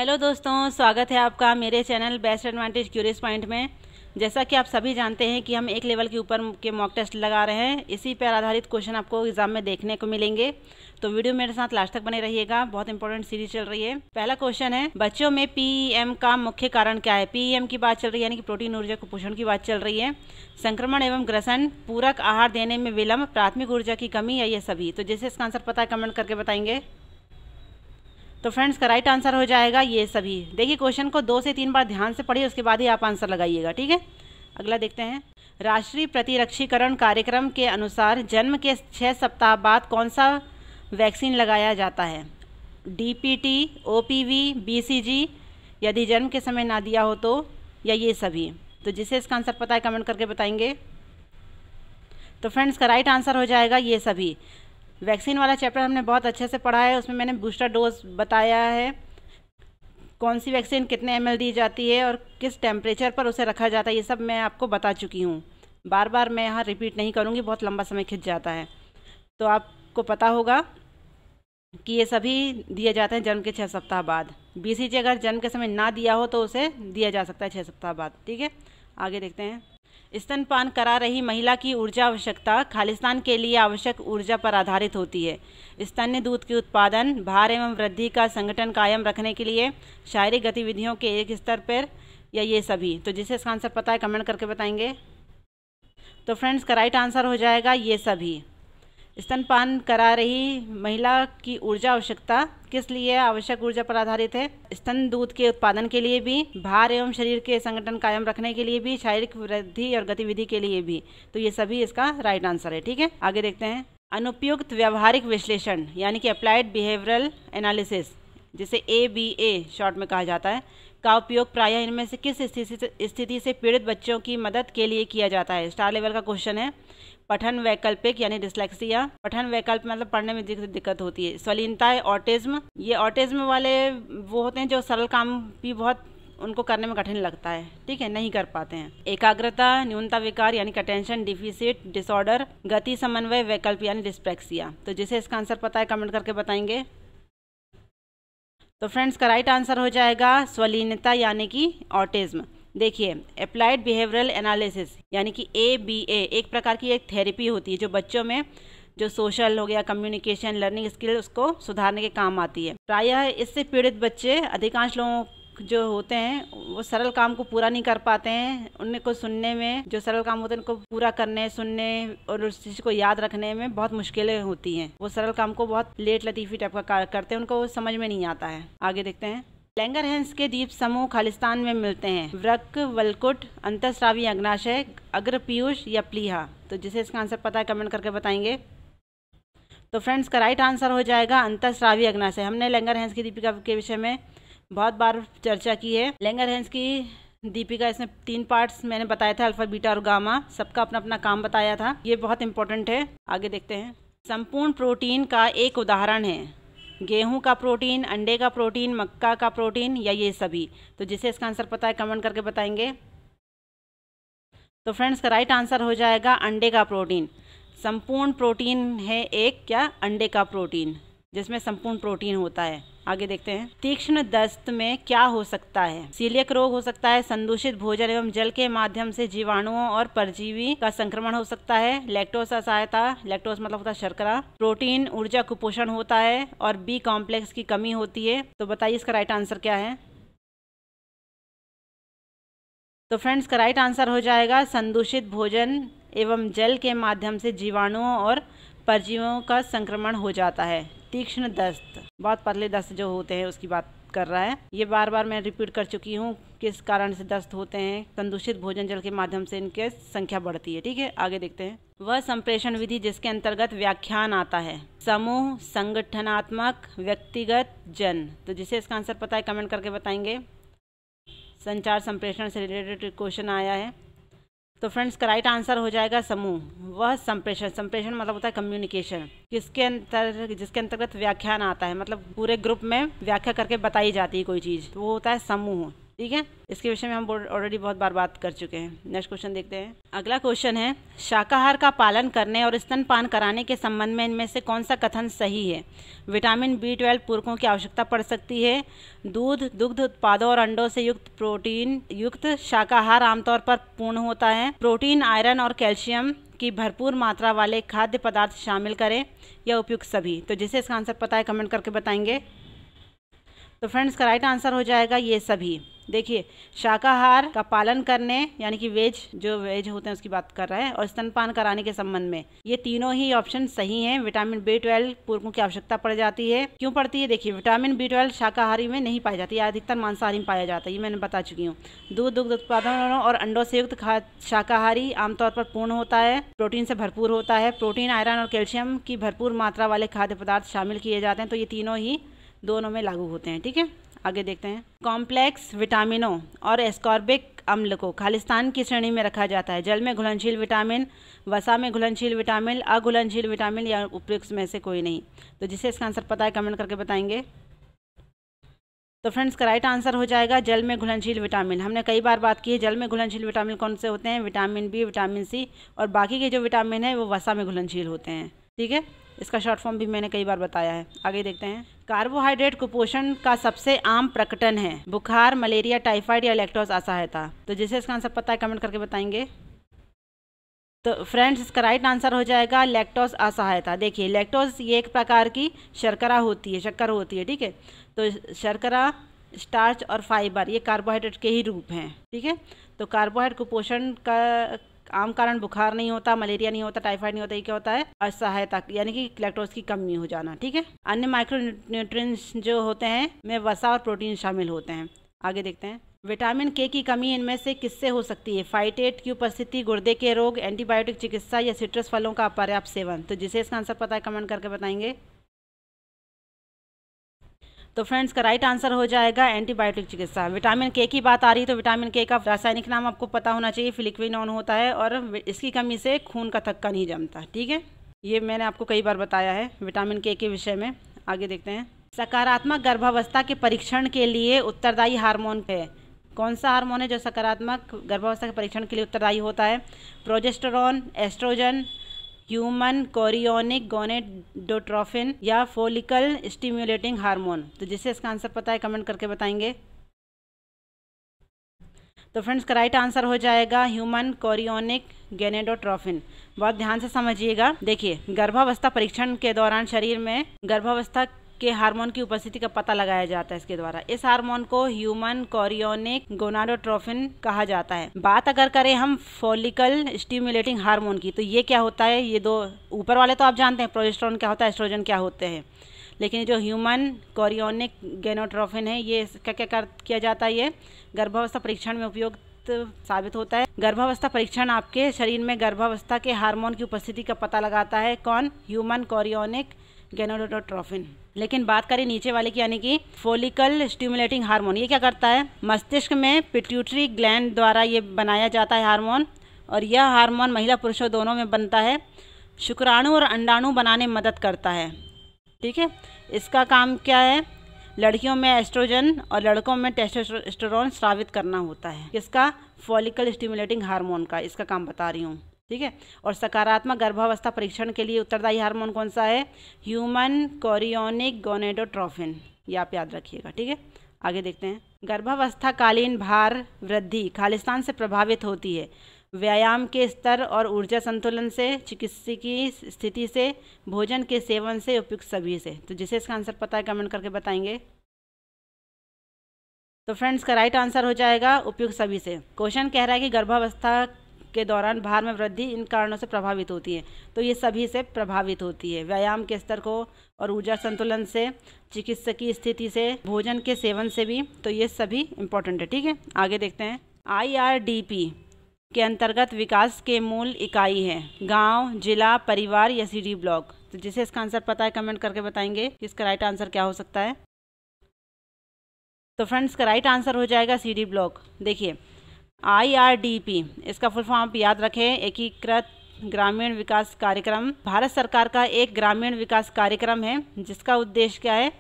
Hello दोस्तों, स्वागत है आपका मेरे channel best advantage curious point में। जैसा कि आप सभी जानते हैं कि हम एक लेवल के ऊपर के मॉक टेस्ट लगा रहे हैं। इसी पर आधारित क्वेश्चन आपको एग्जाम में देखने को मिलेंगे, तो वीडियो मेरे साथ लास्ट तक बने रहिएगा। बहुत इंपॉर्टेंट सीरीज चल रही है। पहला क्वेश्चन है, बच्चों में पीईएम का मुख्य कारण क्या है। पीईएम की बात चल रही है, यानी कि प्रोटीन ऊर्जा कुपोषण की बात चल रही है। संक्रमण एवं ग्रसन, पूरक आहार देने में विलंब, प्राथमिक ऊर्जा की कमी या ये सभी। तो जैसे इसका आंसर पता है कमेंट करके बताएंगे। तो फ्रेंड्स का राइट आंसर हो जाएगा ये सभी। देखिए क्वेश्चन को 2 से 3 बार ध्यान से पढ़िए, उसके बाद ही आप आंसर लगाइएगा, ठीक है। अगला देखते हैं, राष्ट्रीय प्रतिरक्षीकरण कार्यक्रम के अनुसार जन्म के 6 सप्ताह बाद कौन सा वैक्सीन लगाया जाता है। डीपीटी, ओपीवी, बीसीजी, यदि जन्म के समय ना दिया हो तो, या ये सभी। तो जिसे इसका आंसर पता है कमेंट करके बताएंगे। तो फ्रेंड्स का राइट आंसर हो जाएगा ये सभी। वैक्सीन वाला चैप्टर हमने बहुत अच्छे से पढ़ा है, उसमें मैंने बूस्टर डोज बताया है, कौन सी वैक्सीन कितने ml दी जाती है और किस टेम्परेचर पर उसे रखा जाता है, ये सब मैं आपको बता चुकी हूँ। बार बार मैं यहाँ रिपीट नहीं करूँगी, बहुत लंबा समय खिंच जाता है। तो आपको पता होगा कि ये सभी दिए जाते हैं जन्म के 6 सप्ताह बाद। बीसीजी अगर जन्म के समय ना दिया हो तो उसे दिया जा सकता है 6 सप्ताह बाद, ठीक है। आगे देखते हैं, स्तनपान करा रही महिला की ऊर्जा आवश्यकता खालिस्तान के लिए आवश्यक ऊर्जा पर आधारित होती है। स्तन्य दूध के उत्पादन, भार एवं वृद्धि का संगठन कायम रखने के लिए, शारीरिक गतिविधियों के एक स्तर पर, या ये सभी। तो जिसे इसका आंसर पता है कमेंट करके बताएंगे। तो फ्रेंड्स का राइट आंसर हो जाएगा ये सभी। स्तनपान करा रही महिला की ऊर्जा आवश्यकता किस लिए आवश्यक ऊर्जा पर आधारित है। स्तन दूध के उत्पादन के लिए भी, भार एवं शरीर के संगठन कायम रखने के लिए भी, शारीरिक वृद्धि और गतिविधि के लिए भी। तो ये सभी इसका राइट आंसर है, ठीक है। आगे देखते हैं, अनुपयुक्त व्यवहारिक विश्लेषण यानी कि अप्लाइड बिहेवियरल एनालिसिस, जिसे ABA शॉर्ट में कहा जाता है, का उपयोग प्रायः इनमें से किस स्थिति से पीड़ित बच्चों की मदद के लिए किया जाता है। स्टार लेवल का क्वेश्चन है। पठन वैकल्पिक यानी डिस्लेक्सिया, पठन वैकल्प मतलब पढ़ने में दिक्कत होती है। स्वलीनता, ऑटिज्म, ये ऑटिज्म वाले वो होते हैं जो सरल काम भी बहुत उनको करने में कठिन लगता है, ठीक है, नहीं कर पाते हैं। एकाग्रता, न्यूनता विकार यानी अटेंशन डिफिसिट डिसऑर्डर, गति समन्वय वैकल्प यानी डिस्प्लेक्सिया। तो जिसे इसका आंसर पता है कमेंट करके बताएंगे। तो फ्रेंड्स का राइट आंसर हो जाएगा स्वलीनता यानी कि ऑटिज्म। देखिए, अप्लाइड बिहेवियरल एनालिसिस यानी कि ABA एक प्रकार की एक थेरेपी होती है जो बच्चों में जो सोशल हो गया, कम्युनिकेशन, लर्निंग स्किल, उसको सुधारने के काम आती है। प्रायः इससे पीड़ित बच्चे, अधिकांश लोगों जो होते हैं वो सरल काम को पूरा नहीं कर पाते हैं। उनको सुनने में, जो सरल काम होते हैं उनको पूरा करने, सुनने और उस चीज़ को याद रखने में बहुत मुश्किलें होती हैं। वो सरल काम को बहुत लेट लतीफ़ी टाइप का कार्य करते हैं, उनको समझ में नहीं आता है। आगे देखते हैं, लैंगरहैंस के द्वीप समूह खालिस्तान में मिलते हैं। वृक्क, वल्कुट, अंतःस्रावी अग्नाशय, अग्रपीयूष या प्लीहा। तो जिसे इसका आंसर पता है कमेंट करके बताएंगे। तो फ्रेंड्स का राइट आंसर हो जाएगा अंतःस्रावी अग्नाशय। हमने लैंगरहैंस की दीपिका के विषय में बहुत बार चर्चा की है। लैंगरहैंस की दीपिका, इसमें 3 पार्ट्स मैंने बताया था, अल्फा, बीटा और गामा, सबका अपना अपना काम बताया था। ये बहुत इंपॉर्टेंट है। आगे देखते हैं, संपूर्ण प्रोटीन का एक उदाहरण है। गेहूं का प्रोटीन, अंडे का प्रोटीन, मक्का का प्रोटीन, या ये सभी। तो जिसे इसका आंसर पता है कमेंट करके बताएंगे। तो फ्रेंड्स का राइट आंसर हो जाएगा अंडे का प्रोटीन। संपूर्ण प्रोटीन है एक क्या, अंडे का प्रोटीन, जिसमें संपूर्ण प्रोटीन होता है। आगे देखते हैं, तीक्ष्ण दस्त में क्या हो सकता है। सीलियक रोग हो सकता है, संदूषित भोजन एवं जल के माध्यम से जीवाणुओं और परजीवी का संक्रमण हो सकता है, लैक्टोज असहायता, लैक्टोज मतलब होता है शर्करा, प्रोटीन ऊर्जा कुपोषण होता है, और B कॉम्प्लेक्स की कमी होती है। तो बताइए इसका राइट आंसर क्या है। तो फ्रेंड्स का राइट आंसर हो जाएगा संदूषित भोजन एवं जल के माध्यम से जीवाणुओं और परजीवियों का संक्रमण हो जाता है। तीक्ष्ण दस्त, बहुत पतले दस्त जो होते हैं उसकी बात कर रहा है। ये बार बार मैं रिपीट कर चुकी हूँ किस कारण से दस्त होते हैं। संदूषित भोजन जल के माध्यम से इनके संख्या बढ़ती है, ठीक है। आगे देखते हैं, वह संप्रेषण विधि जिसके अंतर्गत व्याख्यान आता है। समूह, संगठनात्मक, व्यक्तिगत, जन। तो जिसे इसका आंसर पता है कमेंट करके बताएंगे। संचार संप्रेषण से रिलेटेड क्वेश्चन आया है। तो फ्रेंड्स का राइट आंसर हो जाएगा समूह। वह संप्रेषण, संप्रेषण मतलब होता है कम्युनिकेशन, जिसके अंतर्गत व्याख्यान आता है, मतलब पूरे ग्रुप में व्याख्या करके बताई जाती है कोई चीज़, तो वो होता है समूह। ठीक है, इसके विषय में हम ऑलरेडी बहुत बार बात कर चुके हैं। नेक्स्ट क्वेश्चन देखते हैं। अगला क्वेश्चन है, शाकाहार का पालन करने और स्तनपान कराने के संबंध में इनमें से कौन सा कथन सही है? विटामिन B12 पूरकों की आवश्यकता पड़ सकती है। दूध, दुग्ध उत्पादों और अंडों से युक्त प्रोटीन युक्त शाकाहार आमतौर पर पूर्ण होता है। प्रोटीन, आयरन और कैल्शियम की भरपूर मात्रा वाले खाद्य पदार्थ शामिल करें, या उपयुक्त सभी। तो जिसे इसका आंसर पता है कमेंट करके बताएंगे। तो फ्रेंड्स, का राइट आंसर हो जाएगा ये सभी। देखिए, शाकाहार का पालन करने यानी कि वेज होते हैं उसकी बात कर रहा है, और स्तनपान कराने के संबंध में ये तीनों ही ऑप्शन सही हैं। विटामिन B12 पूरकों की आवश्यकता पड़ जाती है। क्यों पड़ती है? देखिए, विटामिन B12 शाकाहारी में नहीं पाई जाती है, अधिकतर मांसाहारी में पाया जाता है, ये मैंने बता चुकी हूँ। दूध, दुग्ध उत्पादों और अंडों से युक्त शाकाहारी आमतौर पर पूर्ण होता है, प्रोटीन से भरपूर होता है। प्रोटीन, आयरन और कैल्शियम की भरपूर मात्रा वाले खाद्य पदार्थ शामिल किए जाते हैं। तो ये तीनों ही दोनों में लागू होते हैं। ठीक है, आगे देखते हैं। कॉम्प्लेक्स विटामिनों और एस्कॉर्बिक अम्ल को खालिस्तान की श्रेणी में रखा जाता है। जल में घुलनशील विटामिन, वसा में घुलनशील विटामिन, अघुलनशील विटामिन, या उपयुक्त में से कोई नहीं। तो जिसे इसका आंसर पता है कमेंट करके बताएंगे। तो फ्रेंड्स, का राइट आंसर हो जाएगा जल में घुलनशील विटामिन। हमने कई बार बात की है, जल में घुलनशील विटामिन कौन से होते हैं? विटामिन B, विटामिन C, और बाकी के जो विटामिन है वो वसा में घुलनशील होते हैं। ठीक है, इसका शॉर्ट फॉर्म भी मैंने कई बार बताया है। आगे देखते हैं। कार्बोहाइड्रेट कुपोषण का सबसे आम प्रकटन है। बुखार, मलेरिया, टाइफाइड या लैक्टोज असहायता। तो जिसे इसका आंसर पता है कमेंट करके बताएंगे। तो फ्रेंड्स, इसका राइट आंसर हो जाएगा लैक्टोज असहायता। देखिए, लैक्टोज ये एक प्रकार की शर्करा होती है, शक्कर होती है। ठीक है, तो शर्करा, स्टार्च और फाइबर ये कार्बोहाइड्रेट के ही रूप हैं। ठीक है, तो कार्बोहाइड्रेट कुपोषण का आम कारण बुखार नहीं होता, मलेरिया नहीं होता, टाइफाइड नहीं होता। ये क्या होता है? असहायता, यानी कि लैक्टोज की कमी हो जाना। ठीक है, अन्य माइक्रोन्यूट्रिएंट्स जो होते हैं में वसा और प्रोटीन शामिल होते हैं। आगे देखते हैं। विटामिन K की कमी इनमें से किससे हो सकती है? फाइटेट की उपस्थिति, गुर्दे के रोग, एंटीबायोटिक चिकित्सा, या सिट्रस फलों का अपर्याप्त सेवन। तो जिसे इसका आंसर पता है कमेंट करके बताएंगे। तो फ्रेंड्स, का राइट आंसर हो जाएगा एंटीबायोटिक चिकित्सा। विटामिन K की बात आ रही है तो विटामिन K का रासायनिक नाम आपको पता होना चाहिए, फिलिक्विनोन होता है, और इसकी कमी से खून का थक्का नहीं जमता। ठीक है, ये मैंने आपको कई बार बताया है विटामिन K के विषय में। आगे देखते हैं। सकारात्मक गर्भावस्था के परीक्षण के लिए उत्तरदायी हार्मोन है। कौन सा हार्मोन है जो सकारात्मक गर्भावस्था के परीक्षण के लिए उत्तरदायी होता है? Progesterone, estrogen, human chorionic gonadotrophin, या फोलिकल स्टिम्युलेटिंग हार्मोन। तो जिसे इसका आंसर पता है कमेंट करके बताएंगे। तो फ्रेंड्स, का राइट आंसर हो जाएगा ह्यूमन कोरियोनिक गोनेडोट्रोफिन। बहुत ध्यान से समझिएगा। देखिए, गर्भावस्था परीक्षण के दौरान शरीर में गर्भावस्था के हार्मोन की उपस्थिति का पता लगाया जाता है इसके द्वारा। इस हार्मोन को ह्यूमन कोरियोनिक गोनाडोट्रोफिन कहा जाता है। बात अगर करें हम फॉलिकल स्टिम्युलेटिंग हार्मोन की, तो ये क्या होता है? ये दो ऊपर वाले तो आप जानते हैं, प्रोजेस्टेरोन क्या होता है, एस्ट्रोजन क्या होते हैं, लेकिन जो ह्यूमन कोरियोनिक गोनाडोट्रोफिन है, ये इसका क्या किया जाता है? ये गर्भावस्था परीक्षण में उपयुक्त साबित होता है। गर्भावस्था परीक्षण आपके शरीर में गर्भावस्था के हार्मोन की उपस्थिति का पता लगाता है। कौन? Human chorionic gonadotrophin. लेकिन बात करें नीचे वाले की, यानी कि फोलिकल स्टिम्युलेटिंग हार्मोन, ये क्या करता है? मस्तिष्क में पिट्यूटरी ग्लैंड द्वारा ये बनाया जाता है हार्मोन, और यह हार्मोन महिला पुरुषों दोनों में बनता है। शुक्राणु और अंडाणु बनाने में मदद करता है। ठीक है, इसका काम क्या है? लड़कियों में एस्ट्रोजन और लड़कों में टेस्टोस्टेरोन स्रावित करना होता है। किसका? फॉलिकल स्टिम्युलेटिंग हार्मोन का, इसका काम बता रही हूँ। ठीक है, और सकारात्मक गर्भावस्था परीक्षण के लिए उत्तरदायी हार्मोन कौन सा है? Human chorionic gonadotrophin. ये आप याद रखिएगा। ठीक है, आगे देखते हैं। गर्भावस्था कालीन भार वृद्धि खालिस्तान से प्रभावित होती है। व्यायाम के स्तर और ऊर्जा संतुलन से, चिकित्सकीय स्थिति से, भोजन के सेवन से, उपयुक्त सभी से। तो जिसे इसका आंसर पता है कमेंट करके बताएंगे। तो फ्रेंड्स, का राइट आंसर हो जाएगा उपयुक्त सभी से। क्वेश्चन कह रहा है कि गर्भावस्था के दौरान भार में वृद्धि इन कारणों से प्रभावित होती है, तो ये सभी से प्रभावित होती है। व्यायाम के स्तर को और ऊर्जा संतुलन से, चिकित्सकीय स्थिति से, भोजन के सेवन से भी। तो ये सभी इंपॉर्टेंट है। ठीक है, आगे देखते हैं। IRDP के अंतर्गत विकास के मूल इकाई है। गांव, जिला, परिवार या CD ब्लॉक। तो जिसे इसका आंसर पता है कमेंट करके बताएंगे कि इसका राइट आंसर क्या हो सकता है। तो फ्रेंड्स, का राइट आंसर हो जाएगा CD ब्लॉक। देखिए, IRDP इसका फुल फॉर्म आप याद रखें, एकीकृत ग्रामीण विकास कार्यक्रम। भारत सरकार का एक ग्रामीण विकास कार्यक्रम है जिसका उद्देश्य क्या है?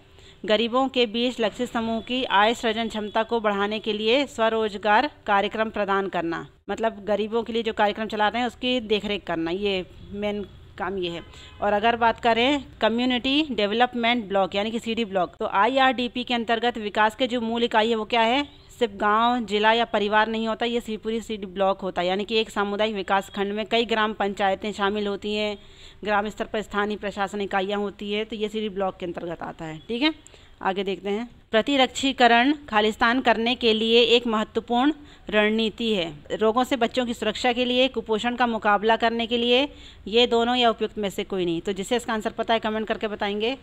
गरीबों के बीच लक्षित समूह की आय सृजन क्षमता को बढ़ाने के लिए स्वरोजगार कार्यक्रम प्रदान करना, मतलब गरीबों के लिए जो कार्यक्रम चला रहे हैं उसकी देखरेख करना, ये मेन काम ये है। और अगर बात करें कम्युनिटी डेवलपमेंट ब्लॉक यानी कि CD ब्लॉक, तो IRDP के अंतर्गत विकास के जो मूल इकाई है वो क्या है, सिर्फ गांव, जिला या परिवार नहीं होता, ये पूरी CD ब्लॉक होता है। यानी कि एक सामुदायिक विकास खंड में कई ग्राम पंचायतें शामिल होती हैं, ग्राम स्तर पर स्थानीय प्रशासन इकाइयाँ होती है, तो ये CD ब्लॉक के अंतर्गत आता है। ठीक है, आगे देखते हैं। प्रतिरक्षीकरण खालिस्तान करने के लिए एक महत्वपूर्ण रणनीति है। रोगों से बच्चों की सुरक्षा के लिए, कुपोषण का मुकाबला करने के लिए, ये दोनों या उपयुक्त में से कोई नहीं। तो जिसे इसका आंसर पता है कमेंट करके बताएंगे।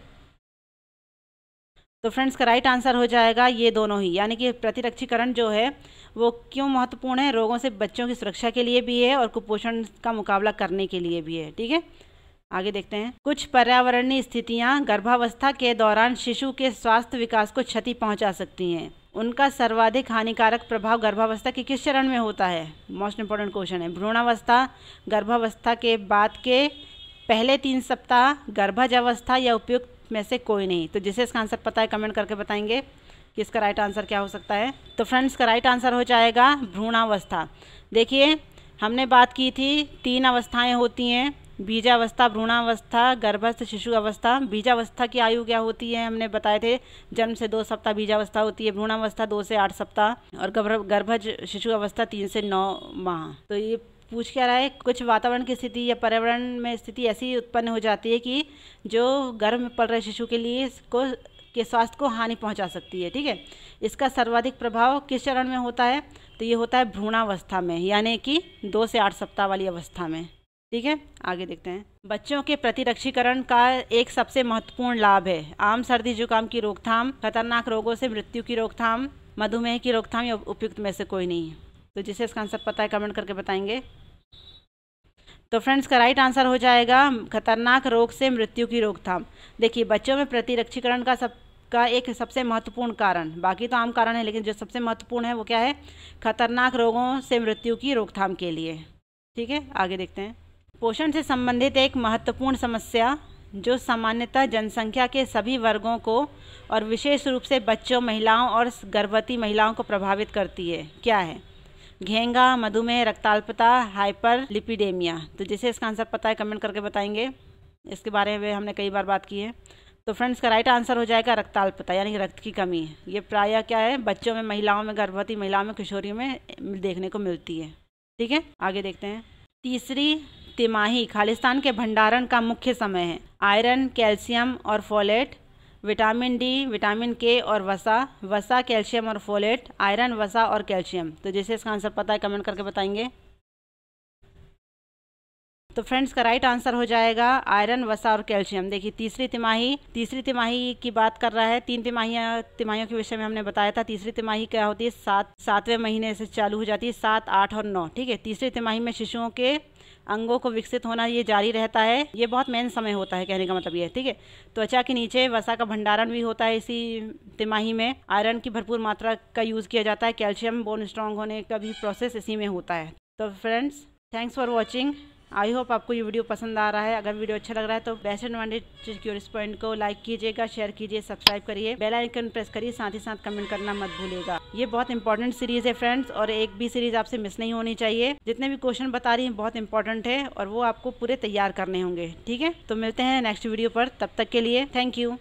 तो फ्रेंड्स का राइट आंसर हो जाएगा ये दोनों ही, यानी कि प्रतिरक्षीकरण जो है वो क्यों महत्वपूर्ण है, रोगों से बच्चों की सुरक्षा के लिए भी है और कुपोषण का मुकाबला करने के लिए भी है। ठीक है, आगे देखते हैं। कुछ पर्यावरणीय स्थितियां गर्भावस्था के दौरान शिशु के स्वास्थ्य विकास को क्षति पहुंचा सकती हैं। उनका सर्वाधिक हानिकारक प्रभाव गर्भावस्था के किस चरण में होता है? मोस्ट इंपॉर्टेंट क्वेश्चन है। भ्रूणावस्था, गर्भावस्था के बाद के पहले 3 सप्ताह, गर्भज अवस्था या उपयुक्त में से कोई नहीं। तो जिसे इसका आंसर पता है कमेंट करके बताएंगे कि इसका राइट आंसर क्या हो सकता है। तो फ्रेंड्स का राइट आंसर हो जाएगा भ्रूणावस्था। देखिए हमने बात की थी 3 अवस्थाएं होती हैं, बीजावस्था, भ्रूणावस्था, गर्भस्थ शिशु अवस्था। बीजावस्था की आयु क्या होती है हमने बताए थे, जन्म से 2 सप्ताह बीजावस्था होती है, भ्रूणावस्था 2 से 8 सप्ताह और गर्भज शिशु अवस्था 3 से 9 माह। तो ये पूछ क्या रहा है, कुछ वातावरण की स्थिति या पर्यावरण में स्थिति ऐसी उत्पन्न हो जाती है कि जो गर्भ में पल रहे शिशु के लिए के स्वास्थ्य को हानि पहुंचा सकती है। ठीक है, इसका सर्वाधिक प्रभाव किस चरण में होता है? तो ये होता है भ्रूणावस्था में, यानी कि 2 से 8 सप्ताह वाली अवस्था में। ठीक है, आगे देखते हैं। बच्चों के प्रतिरक्षीकरण का एक सबसे महत्वपूर्ण लाभ है आम सर्दी जुकाम की रोकथाम, खतरनाक रोगों से मृत्यु की रोकथाम, मधुमेह की रोकथाम या उपयुक्त में से कोई नहीं। तो जिसे इसका आंसर पता है कमेंट करके बताएंगे। तो फ्रेंड्स का राइट आंसर हो जाएगा खतरनाक रोग से मृत्यु की रोकथाम। देखिए बच्चों में प्रतिरक्षीकरण का एक सबसे महत्वपूर्ण कारण, बाकी तो आम कारण है लेकिन जो सबसे महत्वपूर्ण है वो क्या है, खतरनाक रोगों से मृत्यु की रोकथाम के लिए। ठीक है, आगे देखते हैं। पोषण से संबंधित एक महत्वपूर्ण समस्या जो सामान्यतः जनसंख्या के सभी वर्गों को और विशेष रूप से बच्चों, महिलाओं और गर्भवती महिलाओं को प्रभावित करती है, क्या है? घेंगा, मधुमेह, रक्ताल्पता, हाइपरलिपिडेमिया। तो जिसे इसका आंसर पता है कमेंट करके बताएंगे, इसके बारे में हमने कई बार बात की है। तो फ्रेंड्स का राइट आंसर हो जाएगा रक्ताल्पता, यानी कि रक्त की कमी। ये प्रायः क्या है, बच्चों में, महिलाओं में, गर्भवती महिलाओं में, किशोरियों में देखने को मिलती है। ठीक है, आगे देखते हैं। तीसरी तिमाही खालिस्तान के भंडारण का मुख्य समय है। आयरन, कैल्शियम और फोलेट, विटामिन डी, विटामिन के और वसा, कैल्शियम और फोलेट, आयरन, वसा और कैल्शियम। तो जिसे इसका आंसर पता है कमेंट करके बताएंगे। तो फ्रेंड्स का राइट आंसर हो जाएगा आयरन, वसा और कैल्शियम। देखिए तीसरी तिमाही की बात कर रहा है। 3 तिमाहियों के विषय में हमने बताया था। तीसरी तिमाही क्या होती है, 7वें महीने से चालू हो जाती है, 7, 8 और 9। ठीक है, तीसरी तिमाही में शिशुओं के अंगों को विकसित होना ये जारी रहता है। ये बहुत मेन समय होता है, कहने का मतलब ये है। ठीक है, त्वचा के नीचे वसा का भंडारण भी होता है इसी तिमाही में। आयरन की भरपूर मात्रा का यूज़ किया जाता है। कैल्शियम बोन स्ट्रांग होने का भी प्रोसेस इसी में होता है। तो friends thanks for watching. I hope आपको ये वीडियो पसंद आ रहा है। अगर वीडियो अच्छा लग रहा है तो बेस्ट एडवांटेज क्यूरियस पॉइंट को लाइक कीजिएगा, शेयर कीजिए, सब्सक्राइब करिए, बेल आइकन प्रेस करिए, साथ ही साथ कमेंट करना मत भूलिएगा। ये बहुत इंपॉर्टेंट सीरीज है फ्रेंड्स, और एक भी सीरीज आपसे मिस नहीं होनी चाहिए। जितने भी क्वेश्चन बता रही हैं बहुत इंपॉर्टेंट है और वो आपको पूरे तैयार करने होंगे। ठीक है, तो मिलते हैं नेक्स्ट वीडियो पर, तब तक के लिए थैंक यू।